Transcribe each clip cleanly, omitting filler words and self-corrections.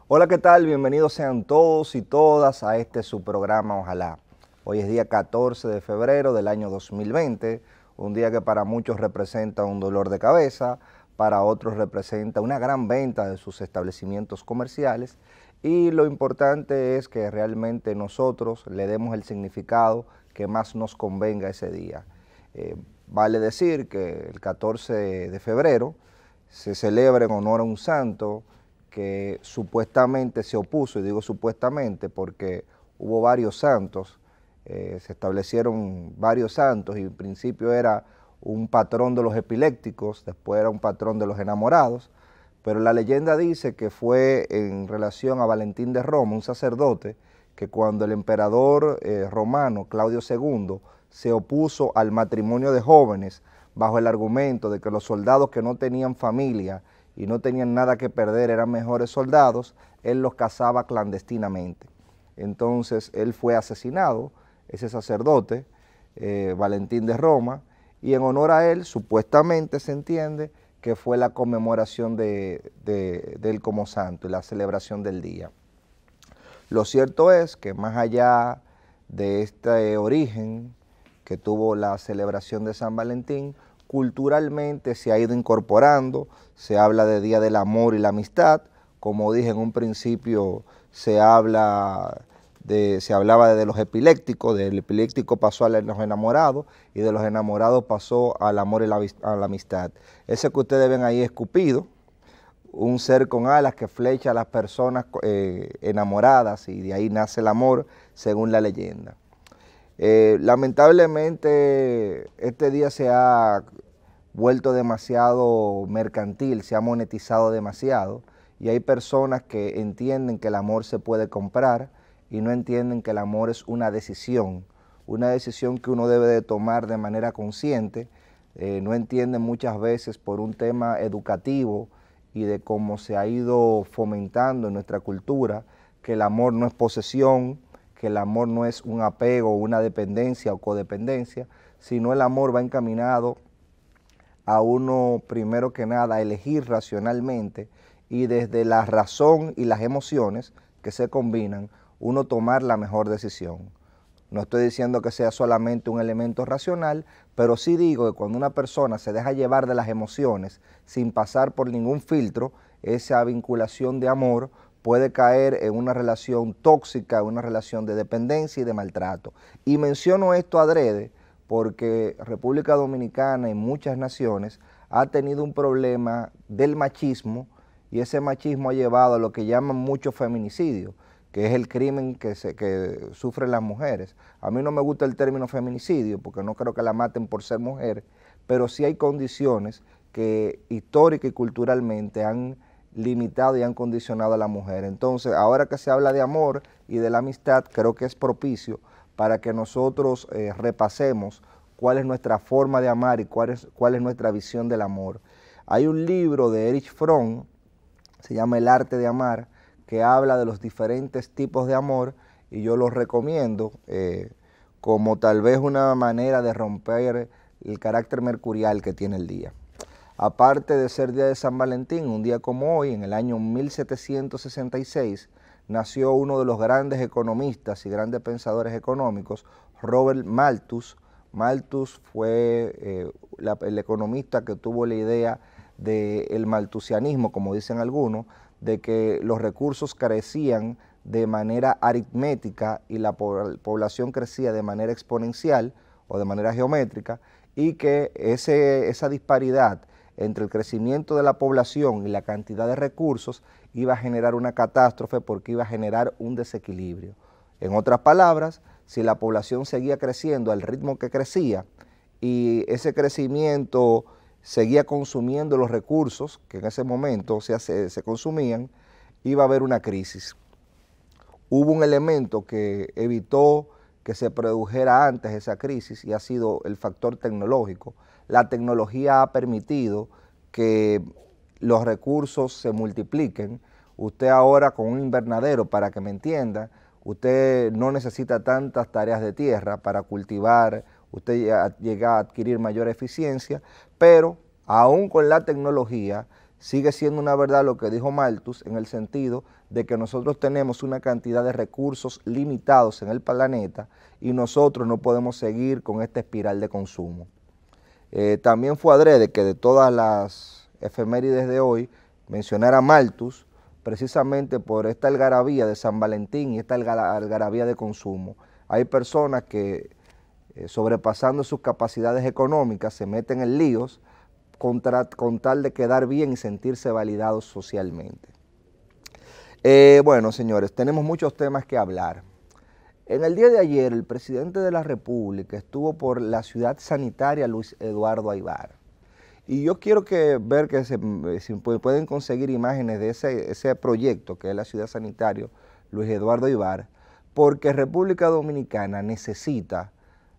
Hola, ¿qué tal? Bienvenidos sean todos y todas a este su programa Ojalá. Hoy es día 14 de febrero del año 2020, un día que para muchos representa un dolor de cabeza, para otros representa una gran venta de sus establecimientos comerciales y lo importante es que realmente nosotros le demos el significado que más nos convenga ese día. Vale decir que el 14 de febrero se celebra en honor a un santo que supuestamente se opuso, y digo supuestamente porque hubo varios santos, se establecieron varios santos y en principio era un patrón de los epilépticos, después era un patrón de los enamorados, pero la leyenda dice que fue en relación a Valentín de Roma, un sacerdote, que cuando el emperador romano Claudio II se opuso al matrimonio de jóvenes bajo el argumento de que los soldados que no tenían familia y no tenían nada que perder eran mejores soldados, él los casaba clandestinamente. Entonces él fue asesinado, ese sacerdote, Valentín de Roma, y en honor a él supuestamente se entiende que fue la conmemoración de él como santo y la celebración del día. Lo cierto es que más allá de este origen que tuvo la celebración de San Valentín, culturalmente se ha ido incorporando, se habla de Día del Amor y la Amistad, como dije en un principio, se hablaba de los epilépticos, del epiléptico pasó a los enamorados y de los enamorados pasó al amor y a la amistad. Ese que ustedes ven ahí es Cupido, un ser con alas que flecha a las personas enamoradas y de ahí nace el amor según la leyenda. Lamentablemente este día se ha vuelto demasiado mercantil, se ha monetizado demasiado y hay personas que entienden que el amor se puede comprar y no entienden que el amor es una decisión que uno debe de tomar de manera consciente. No entienden muchas veces por un tema educativo y de cómo se ha ido fomentando en nuestra cultura que el amor no es posesión, que el amor no es un apego, una dependencia o codependencia, sino el amor va encaminado a uno, primero que nada, a elegir racionalmente y desde la razón y las emociones que se combinan, uno tomar la mejor decisión. No estoy diciendo que sea solamente un elemento racional, pero sí digo que cuando una persona se deja llevar de las emociones sin pasar por ningún filtro, esa vinculación de amor puede caer en una relación tóxica, una relación de dependencia y de maltrato. Y menciono esto adrede porque República Dominicana y muchas naciones ha tenido un problema del machismo y ese machismo ha llevado a lo que llaman mucho feminicidio, que es el crimen que sufren las mujeres. A mí no me gusta el término feminicidio porque no creo que la maten por ser mujer, pero sí hay condiciones que histórica y culturalmente han limitado y han condicionado a la mujer. Entonces, ahora que se habla de amor y de la amistad, creo que es propicio para que nosotros repasemos cuál es nuestra forma de amar y cuál es nuestra visión del amor. Hay un libro de Erich Fromm, se llama El arte de amar, que habla de los diferentes tipos de amor y yo los recomiendo como tal vez una manera de romper el carácter mercurial que tiene el día. Aparte de ser día de San Valentín, un día como hoy, en el año 1766, nació uno de los grandes economistas y grandes pensadores económicos, Robert Malthus. Malthus fue el economista que tuvo la idea del malthusianismo, como dicen algunos, de que los recursos crecían de manera aritmética y la población crecía de manera exponencial o de manera geométrica y que esa disparidad entre el crecimiento de la población y la cantidad de recursos iba a generar una catástrofe porque iba a generar un desequilibrio. En otras palabras, si la población seguía creciendo al ritmo que crecía y ese crecimiento seguía consumiendo los recursos que en ese momento se consumían, iba a haber una crisis. Hubo un elemento que evitó que se produjera antes esa crisis y ha sido el factor tecnológico. La tecnología ha permitido que los recursos se multipliquen. Usted ahora con un invernadero, para que me entienda, usted no necesita tantas tareas de tierra para cultivar, usted llega a adquirir mayor eficiencia, pero aún con la tecnología sigue siendo una verdad lo que dijo Malthus, en el sentido de que nosotros tenemos una cantidad de recursos limitados en el planeta y nosotros no podemos seguir con esta espiral de consumo. También fue adrede que de todas las efemérides de hoy mencionara Malthus, precisamente por esta algarabía de San Valentín y esta algarabía de consumo. Hay personas que sobrepasando sus capacidades económicas se meten en líos con tal de quedar bien y sentirse validados socialmente. Bueno, señores, tenemos muchos temas que hablar. En el día de ayer, el presidente de la República estuvo por la ciudad sanitaria Luis Eduardo Aybar. Y yo quiero ver que si pueden conseguir imágenes de ese proyecto que es la ciudad sanitaria Luis Eduardo Aybar, porque República Dominicana necesita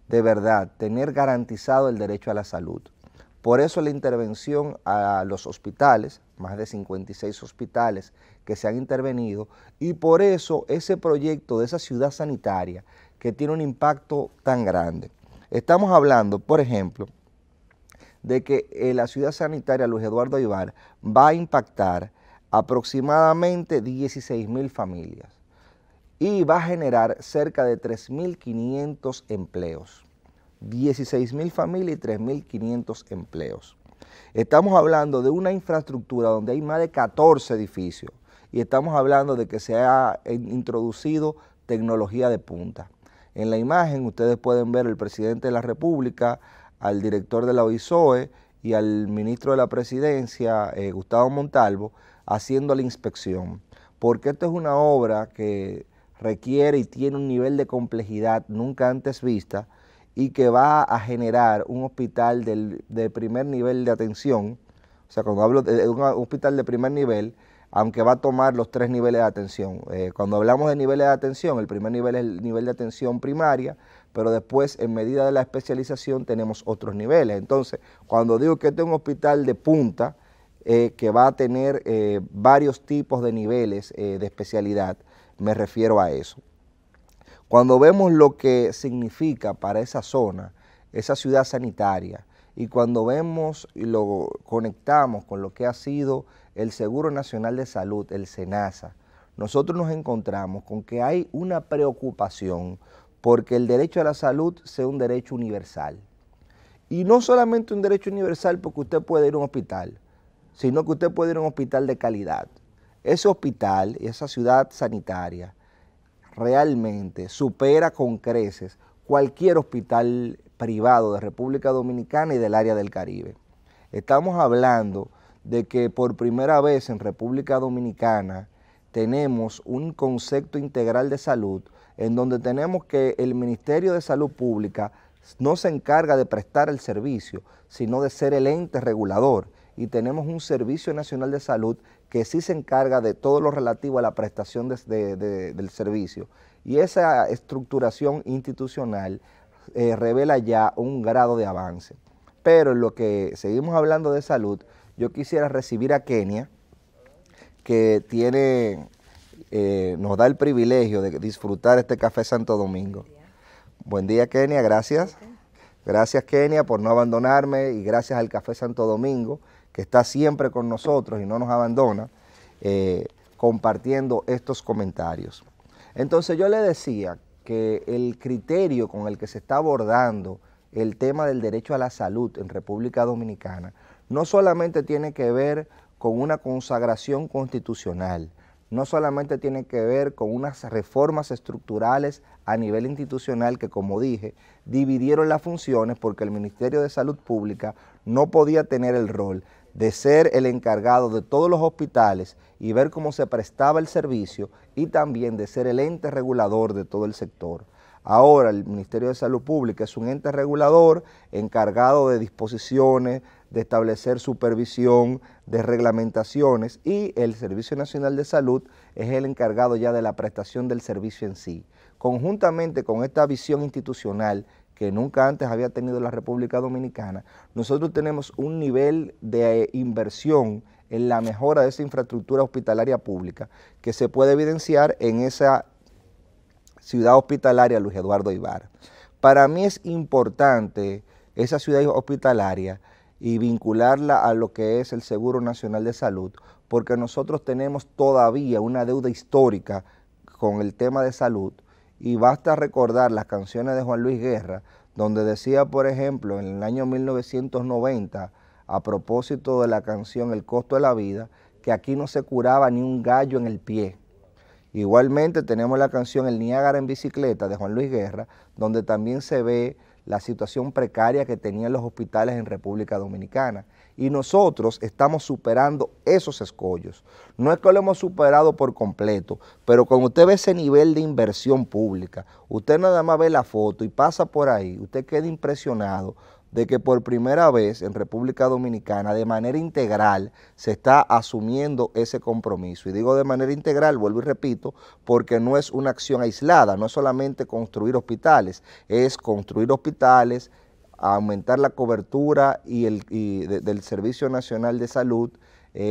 de verdad tener garantizado el derecho a la salud. Por eso la intervención a los hospitales, más de 56 hospitales que se han intervenido, y por eso ese proyecto de esa ciudad sanitaria que tiene un impacto tan grande. Estamos hablando, por ejemplo, de que la ciudad sanitaria Luis Eduardo Aybar va a impactar aproximadamente 16,000 familias y va a generar cerca de 3.500 empleos. 16,000 familias y 3.500 empleos. Estamos hablando de una infraestructura donde hay más de 14 edificios y estamos hablando de que se ha introducido tecnología de punta. En la imagen ustedes pueden ver al presidente de la República, al director de la OISOE y al ministro de la Presidencia, Gustavo Montalvo, haciendo la inspección, porque esta es una obra que requiere y tiene un nivel de complejidad nunca antes vista, y que va a generar un hospital de primer nivel de atención. O sea, cuando hablo de un hospital de primer nivel, aunque va a tomar los 3 niveles de atención. Cuando hablamos de niveles de atención, el primer nivel es el nivel de atención primaria, pero después, en medida de la especialización, tenemos otros niveles. Entonces, cuando digo que este es un hospital de punta, que va a tener varios tipos de niveles de especialidad, me refiero a eso. Cuando vemos lo que significa para esa zona, esa ciudad sanitaria, y cuando vemos y lo conectamos con lo que ha sido el Seguro Nacional de Salud, el SENASA, nosotros nos encontramos con que hay una preocupación porque el derecho a la salud sea un derecho universal. Y no solamente un derecho universal porque usted puede ir a un hospital, sino que usted puede ir a un hospital de calidad. Ese hospital y esa ciudad sanitaria realmente supera con creces cualquier hospital privado de República Dominicana y del área del Caribe. Estamos hablando de que por primera vez en República Dominicana tenemos un concepto integral de salud en donde tenemos que el Ministerio de Salud Pública no se encarga de prestar el servicio, sino de ser el ente regulador, y tenemos un Servicio Nacional de Salud que sí se encarga de todo lo relativo a la prestación del servicio. Y esa estructuración institucional revela ya un grado de avance. Pero en lo que seguimos hablando de salud, yo quisiera recibir a Kenia, que nos da el privilegio de disfrutar este Café Santo Domingo. Buen día, Kenia, gracias. Gracias, Kenia, por no abandonarme, y gracias al Café Santo Domingo, que está siempre con nosotros y no nos abandona, compartiendo estos comentarios. Entonces yo le decía que el criterio con el que se está abordando el tema del derecho a la salud en República Dominicana no solamente tiene que ver con una consagración constitucional, no solamente tiene que ver con unas reformas estructurales a nivel institucional que, como dije, dividieron las funciones porque el Ministerio de Salud Pública no podía tener el rol de ser el encargado de todos los hospitales y ver cómo se prestaba el servicio, y también de ser el ente regulador de todo el sector. Ahora el Ministerio de Salud Pública es un ente regulador encargado de disposiciones, de establecer supervisión, de reglamentaciones, y el Servicio Nacional de Salud es el encargado ya de la prestación del servicio en sí. Conjuntamente con esta visión institucional que nunca antes había tenido la República Dominicana, nosotros tenemos un nivel de inversión en la mejora de esa infraestructura hospitalaria pública que se puede evidenciar en esa ciudad hospitalaria Luis Eduardo Aybar. Para mí es importante esa ciudad hospitalaria y vincularla a lo que es el Seguro Nacional de Salud, porque nosotros tenemos todavía una deuda histórica con el tema de salud, y basta recordar las canciones de Juan Luis Guerra, donde decía, por ejemplo, en el año 1990, a propósito de la canción El costo de la vida, que aquí no se curaba ni un gallo en el pie. Igualmente tenemos la canción El Niágara en bicicleta de Juan Luis Guerra, donde también se ve la situación precaria que tenían los hospitales en República Dominicana. Y nosotros estamos superando esos escollos. No es que lo hemos superado por completo, pero cuando usted ve ese nivel de inversión pública, usted nada más ve la foto y pasa por ahí, usted queda impresionado de que por primera vez en República Dominicana de manera integral se está asumiendo ese compromiso. Y digo de manera integral, vuelvo y repito, porque no es una acción aislada, no es solamente construir hospitales, es construir hospitales, aumentar la cobertura del Servicio Nacional de Salud,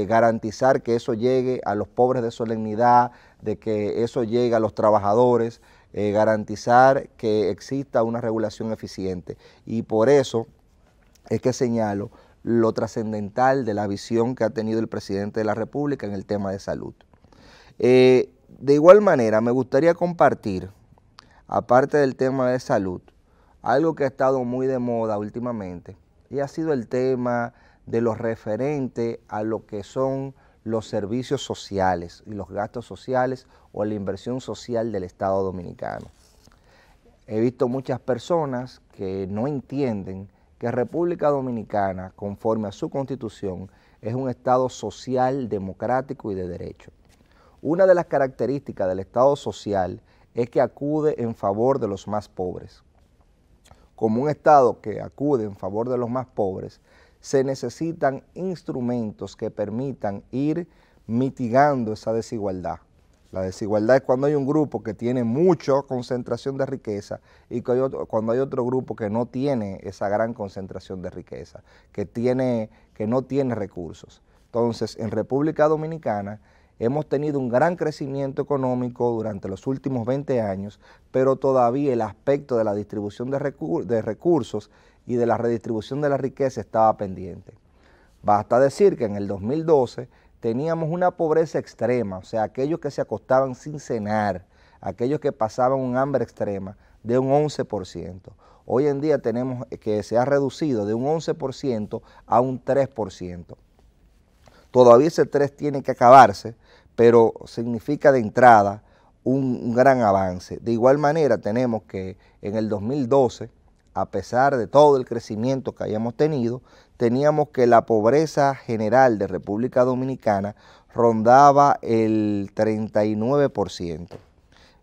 garantizar que eso llegue a los pobres de solemnidad, de que eso llegue a los trabajadores, garantizar que exista una regulación eficiente. Y por eso es que señalo lo trascendental de la visión que ha tenido el presidente de la República en el tema de salud. De igual manera, me gustaría compartir, aparte del tema de salud, algo que ha estado muy de moda últimamente, y ha sido el tema de lo referente a lo que son los servicios sociales y los gastos sociales o la inversión social del Estado Dominicano. He visto muchas personas que no entienden que República Dominicana, conforme a su Constitución, es un Estado social, democrático y de derecho. Una de las características del Estado social es que acude en favor de los más pobres. Como un Estado que acude en favor de los más pobres, se necesitan instrumentos que permitan ir mitigando esa desigualdad. La desigualdad es cuando hay un grupo que tiene mucha concentración de riqueza y cuando hay otro grupo que no tiene esa gran concentración de riqueza, que no tiene recursos. Entonces, en República Dominicana hemos tenido un gran crecimiento económico durante los últimos 20 años, pero todavía el aspecto de la distribución de recursos y de la redistribución de la riqueza estaba pendiente. Basta decir que en el 2012 teníamos una pobreza extrema, o sea, aquellos que se acostaban sin cenar, aquellos que pasaban un hambre extrema, de un 11%. Hoy en día tenemos que se ha reducido de un 11% a un 3%. Todavía ese 3 tiene que acabarse, pero significa de entrada un gran avance. De igual manera tenemos que en el 2012, a pesar de todo el crecimiento que hayamos tenido, teníamos que la pobreza general de República Dominicana rondaba el 39%.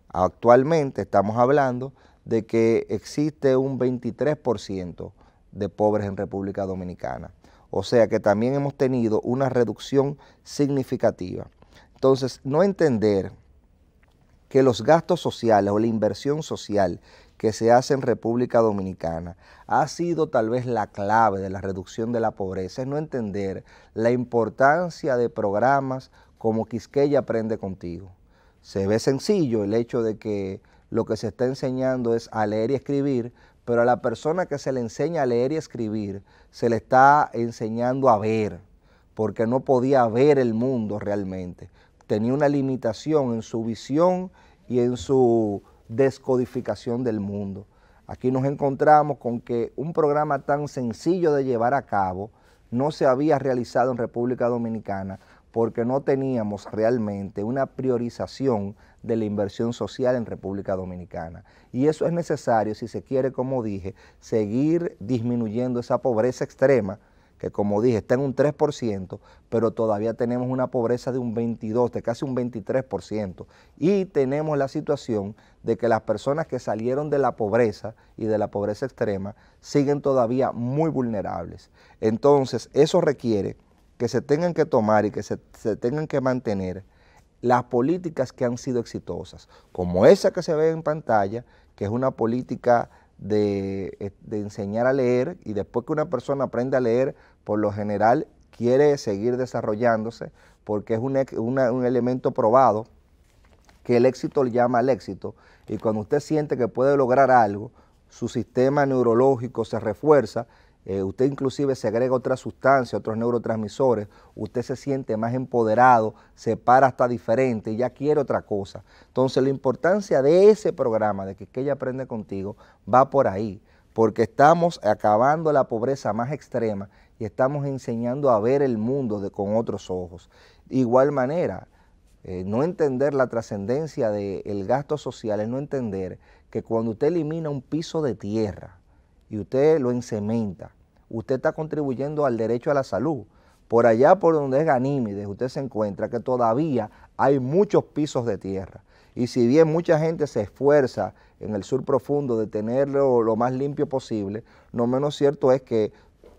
Actualmente estamos hablando de que existe un 23% de pobres en República Dominicana. O sea que también hemos tenido una reducción significativa. Entonces, no entender que los gastos sociales o la inversión social que se hace en República Dominicana ha sido tal vez la clave de la reducción de la pobreza, es no entender la importancia de programas como Quisqueya Aprende Contigo. Se ve sencillo el hecho de que lo que se está enseñando es a leer y escribir, pero a la persona que se le enseña a leer y escribir se le está enseñando a ver, porque no podía ver el mundo realmente. Tenía una limitación en su visión y en su descodificación del mundo. Aquí nos encontramos con que un programa tan sencillo de llevar a cabo no se había realizado en República Dominicana porque no teníamos realmente una priorización de la inversión social en República Dominicana. Y eso es necesario si se quiere, como dije, seguir disminuyendo esa pobreza extrema, que como dije está en un 3%, pero todavía tenemos una pobreza de un 22%, de casi un 23%. Y tenemos la situación de que las personas que salieron de la pobreza y de la pobreza extrema siguen todavía muy vulnerables. Entonces, eso requiere que se tengan que tomar y que se tengan que mantener las políticas que han sido exitosas, como esa que se ve en pantalla, que es una política de enseñar a leer, y después que una persona aprende a leer, por lo general quiere seguir desarrollándose, porque es un elemento probado que el éxito le llama al éxito, y cuando usted siente que puede lograr algo, su sistema neurológico se refuerza usted inclusive segrega otras sustancias, otros neurotransmisores, usted se siente más empoderado, se para hasta diferente y ya quiere otra cosa. Entonces la importancia de ese programa, de que ella aprende contigo, va por ahí, porque estamos acabando la pobreza más extrema y estamos enseñando a ver el mundo con otros ojos. De igual manera, no entender la trascendencia del gasto social es no entender que cuando usted elimina un piso de tierra y usted lo encementa, usted está contribuyendo al derecho a la salud. Por allá por donde es Ganímedes, usted se encuentra que todavía hay muchos pisos de tierra. Y si bien mucha gente se esfuerza en el sur profundo de tenerlo lo más limpio posible, lo menos cierto es que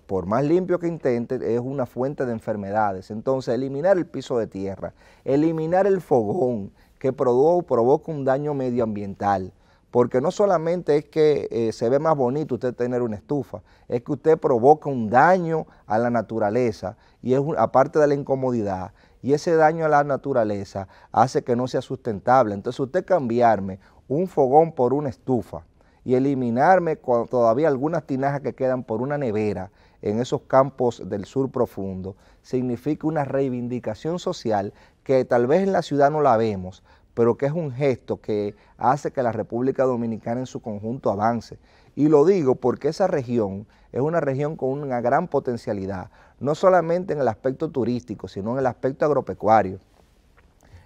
por más limpio que intente, es una fuente de enfermedades. Entonces, eliminar el piso de tierra, eliminar el fogón que provoca un daño medioambiental, porque no solamente es que se ve más bonito usted tener una estufa, es que usted provoca un daño a la naturaleza, y es aparte de la incomodidad, y ese daño a la naturaleza hace que no sea sustentable. Entonces, usted cambiarme un fogón por una estufa y eliminarme todavía algunas tinajas que quedan por una nevera en esos campos del sur profundo, significa una reivindicación social que tal vez en la ciudad no la vemos, pero que es un gesto que hace que la República Dominicana en su conjunto avance. Y lo digo porque esa región es una región con una gran potencialidad, no solamente en el aspecto turístico, sino en el aspecto agropecuario.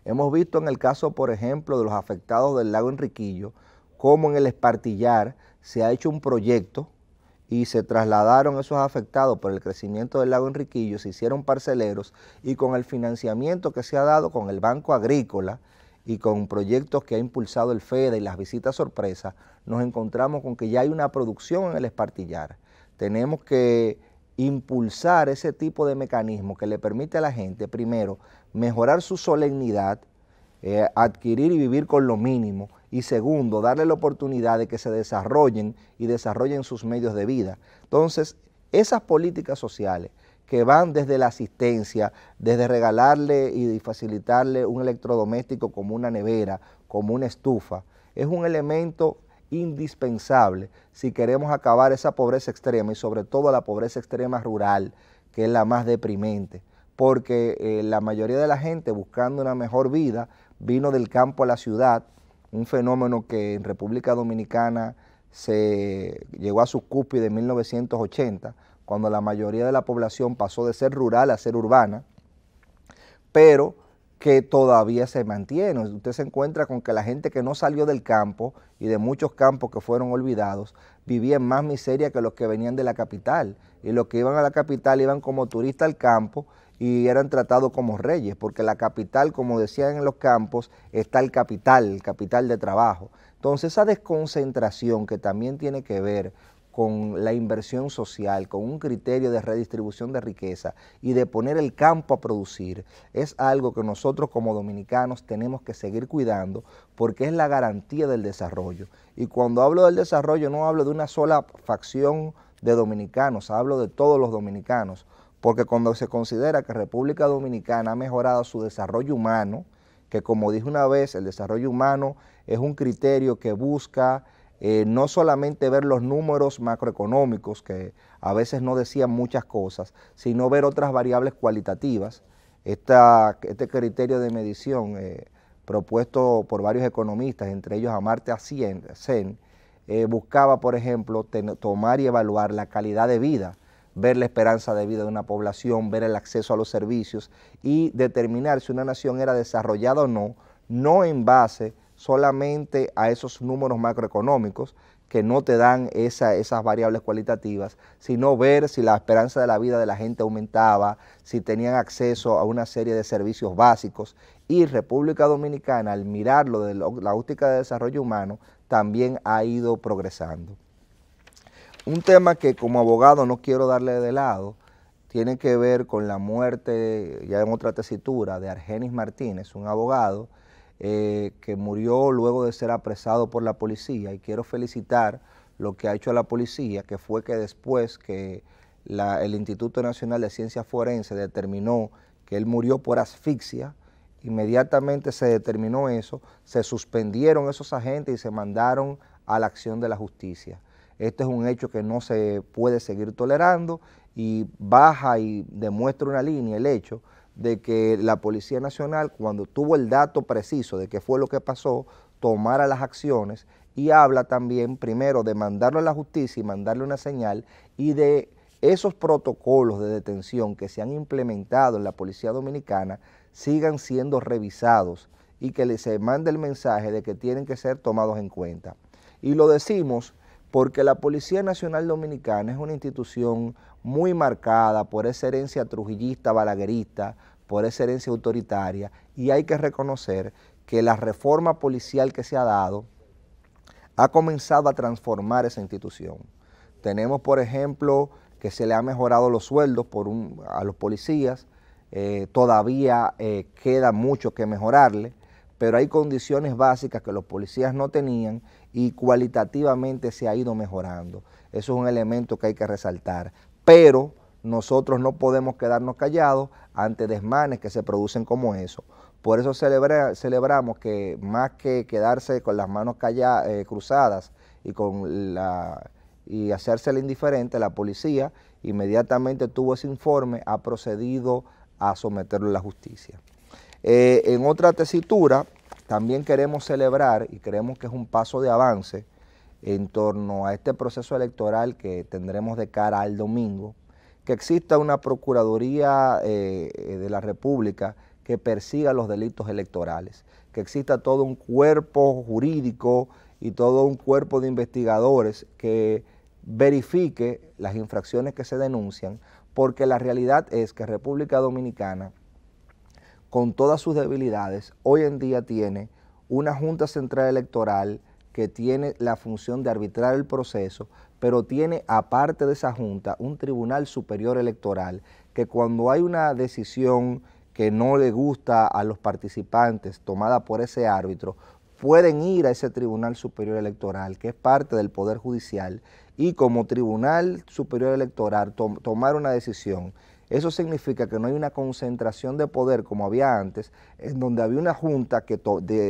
Hemos visto en el caso, por ejemplo, de los afectados del lago Enriquillo, cómo en el Espartillar se ha hecho un proyecto y se trasladaron esos afectados por el crecimiento del lago Enriquillo, se hicieron parceleros, y con el financiamiento que se ha dado con el Banco Agrícola y con proyectos que ha impulsado el FEDE y las visitas sorpresa, nos encontramos con que ya hay una producción en el Espartillar. Tenemos que impulsar ese tipo de mecanismo que le permite a la gente, primero, mejorar su solemnidad, adquirir y vivir con lo mínimo, y segundo, darle la oportunidad de que se desarrollen y desarrollen sus medios de vida. Entonces, esas políticas sociales que van desde la asistencia, desde regalarle y facilitarle un electrodoméstico como una nevera, como una estufa, es un elemento indispensable si queremos acabar esa pobreza extrema, y sobre todo la pobreza extrema rural, que es la más deprimente, porque la mayoría de la gente buscando una mejor vida vino del campo a la ciudad, un fenómeno que en República Dominicana se llegó a su cúspide en 1980, cuando la mayoría de la población pasó de ser rural a ser urbana, pero que todavía se mantiene. Usted se encuentra con que la gente que no salió del campo y de muchos campos que fueron olvidados, vivía en más miseria que los que venían de la capital, y los que iban a la capital iban como turistas al campo y eran tratados como reyes, porque la capital, como decían en los campos, está el capital de trabajo. Entonces esa desconcentración que también tiene que ver con la inversión social, con un criterio de redistribución de riqueza y de poner el campo a producir, es algo que nosotros como dominicanos tenemos que seguir cuidando, porque es la garantía del desarrollo. Y cuando hablo del desarrollo no hablo de una sola facción de dominicanos, hablo de todos los dominicanos, porque cuando se considera que República Dominicana ha mejorado su desarrollo humano, que como dije una vez, el desarrollo humano es un criterio que busca no solamente ver los números macroeconómicos, que a veces no decían muchas cosas, sino ver otras variables cualitativas. Este criterio de medición propuesto por varios economistas, entre ellos Amartya Sen, buscaba, por ejemplo, tomar y evaluar la calidad de vida, ver la esperanza de vida de una población, ver el acceso a los servicios y determinar si una nación era desarrollada o no, no en base solamente a esos números macroeconómicos que no te dan esas variables cualitativas, sino ver si la esperanza de la vida de la gente aumentaba, si tenían acceso a una serie de servicios básicos. Y República Dominicana, al mirarlo de la óptica de desarrollo humano, también ha ido progresando. Un tema que como abogado no quiero darle de lado, tiene que ver con la muerte, ya en otra tesitura, de Argenis Martínez, un abogado que murió luego de ser apresado por la policía, y quiero felicitar lo que ha hecho la policía, que fue que después que el Instituto Nacional de Ciencias Forenses determinó que él murió por asfixia, inmediatamente se determinó eso, se suspendieron esos agentes y se mandaron a la acción de la justicia. este es un hecho que no se puede seguir tolerando, y baja y demuestra una línea el hecho de que la Policía Nacional, cuando tuvo el dato preciso de qué fue lo que pasó, tomara las acciones, y habla también primero de mandarlo a la justicia y mandarle una señal, y de esos protocolos de detención que se han implementado en la Policía Dominicana sigan siendo revisados y que se mande el mensaje de que tienen que ser tomados en cuenta. Y lo decimos porque la Policía Nacional Dominicana es una institución muy marcada por esa herencia trujillista, balaguerista, por esa herencia autoritaria, y hay que reconocer que la reforma policial que se ha dado ha comenzado a transformar esa institución. Tenemos, por ejemplo, que se le ha mejorado los sueldos a los policías, todavía queda mucho que mejorarle, pero hay condiciones básicas que los policías no tenían y cualitativamente se ha ido mejorando. Eso es un elemento que hay que resaltar, pero nosotros no podemos quedarnos callados ante desmanes que se producen como eso. Por eso celebramos que más que quedarse con las manos cruzadas y hacerse el indiferente, la policía inmediatamente tuvo ese informe, ha procedido a someterlo a la justicia. En otra tesitura, también queremos celebrar y creemos que es un paso de avance en torno a este proceso electoral que tendremos de cara al domingo, que exista una Procuraduría de la República que persiga los delitos electorales, que exista todo un cuerpo jurídico y todo un cuerpo de investigadores que verifique las infracciones que se denuncian, porque la realidad es que República Dominicana, con todas sus debilidades, hoy en día tiene una Junta Central Electoral que tiene la función de arbitrar el proceso, pero tiene, aparte de esa Junta, un Tribunal Superior Electoral que cuando hay una decisión que no le gusta a los participantes tomada por ese árbitro, pueden ir a ese Tribunal Superior Electoral, que es parte del Poder Judicial, y como Tribunal Superior Electoral tomar una decisión. Eso significa que no hay una concentración de poder como había antes, en donde había una junta que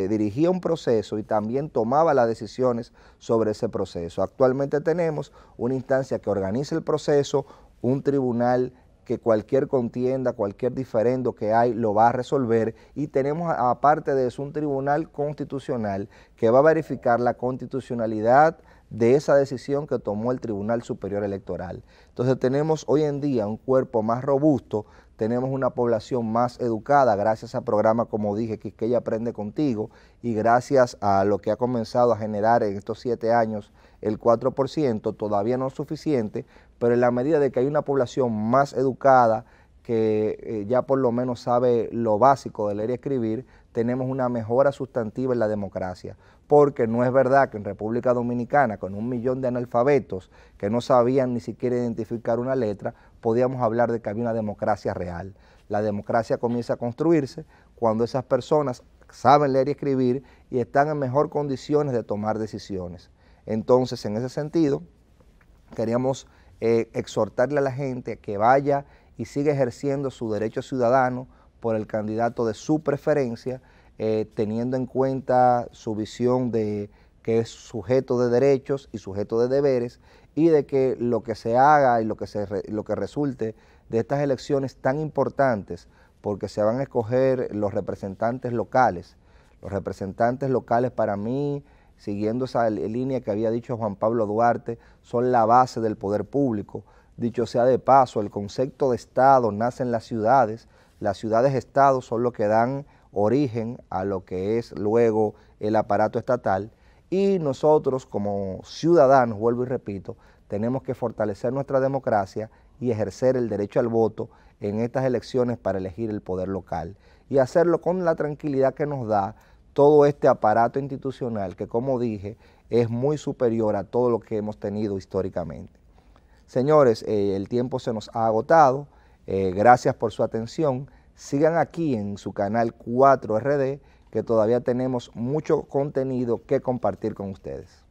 dirigía un proceso y también tomaba las decisiones sobre ese proceso. Actualmente tenemos una instancia que organiza el proceso, un tribunal que cualquier contienda, cualquier diferendo que hay lo va a resolver, y tenemos aparte de eso un tribunal constitucional que va a verificar la constitucionalidad de esa decisión que tomó el Tribunal Superior Electoral. Entonces tenemos hoy en día un cuerpo más robusto, tenemos una población más educada gracias a programas como dije, Quisqueya Aprende Contigo, y gracias a lo que ha comenzado a generar en estos 7 años el 4%, todavía no es suficiente, pero en la medida de que hay una población más educada, que ya por lo menos sabe lo básico de leer y escribir, tenemos una mejora sustantiva en la democracia, porque no es verdad que en República Dominicana, con 1 millón de analfabetos que no sabían ni siquiera identificar una letra, podíamos hablar de que había una democracia real. La democracia comienza a construirse cuando esas personas saben leer y escribir y están en mejor condiciones de tomar decisiones. Entonces, en ese sentido, queríamos exhortarle a la gente que vaya y siga ejerciendo su derecho ciudadano por el candidato de su preferencia, teniendo en cuenta su visión de que es sujeto de derechos y sujeto de deberes, y de que lo que se haga y lo que resulte de estas elecciones tan importantes, porque se van a escoger los representantes locales. Los representantes locales, para mí, siguiendo esa línea que había dicho Juan Pablo Duarte, son la base del poder público. Dicho sea de paso, el concepto de Estado nace en las ciudades-estado son lo que dan origen a lo que es luego el aparato estatal, y nosotros como ciudadanos, vuelvo y repito, tenemos que fortalecer nuestra democracia y ejercer el derecho al voto en estas elecciones para elegir el poder local, y hacerlo con la tranquilidad que nos da todo este aparato institucional que, como dije, es muy superior a todo lo que hemos tenido históricamente. Señores, el tiempo se nos ha agotado, gracias por su atención. Sigan aquí en su canal 4RD, que todavía tenemos mucho contenido que compartir con ustedes.